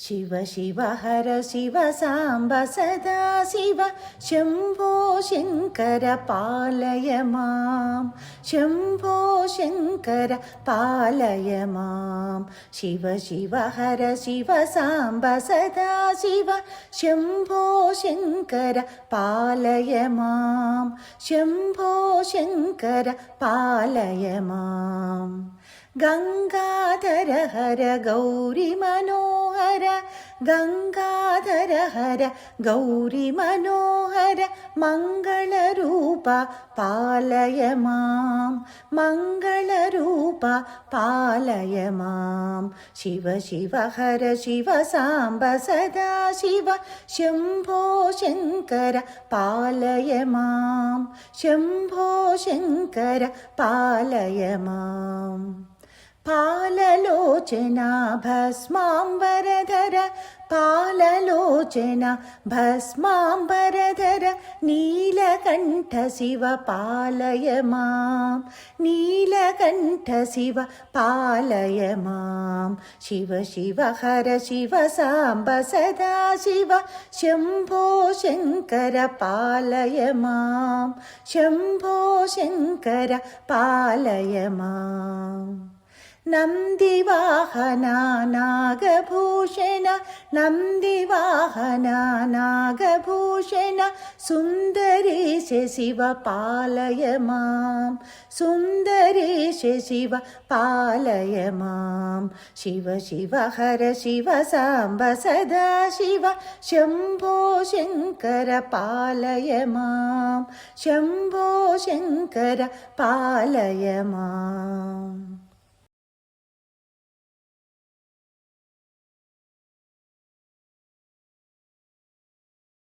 शिव शिव हर शिव साम्ब सदा शिव शम्भो शङ्कर पालय मां शम्भो शङ्कर पालय मां शिव शिव हर शिव साम्ब सदा शिव शम्भो शङ्कर पालय मां शम्भो शङ्कर पालय मां गंगाधर हर गौरी मनोहर गंगाधर हर गौरी मनोहर मंगलरूप पालय मां मंगलरूप पालय मां शिव शिव हर शिव साम्ब सदा शिव शम्भो शङ्कर पालय मां शम्भो शङ्कर पालय मां पाललोचना भस्माम्बरधर पाललोचना भस्माम्बरधर नीलकण्ठ शिव पालय मां नीलकण्ठ शिव पालय मां शिव शिव हर शिव साम्ब सदा शिव शम्भो शङ्कर पालय मां शम्भो शङ्कर पालय मां नन्दिवाहना नागभूषण नन्दिवाहना नागभूषण सुन्दरेश शिव पालय मां सुन्दरेश शिव पालय मां शिव शिव हर शिव साम्ब सदा शिव शम्भो शङ्कर पालय मां शम्भो शङ्कर पालय मां।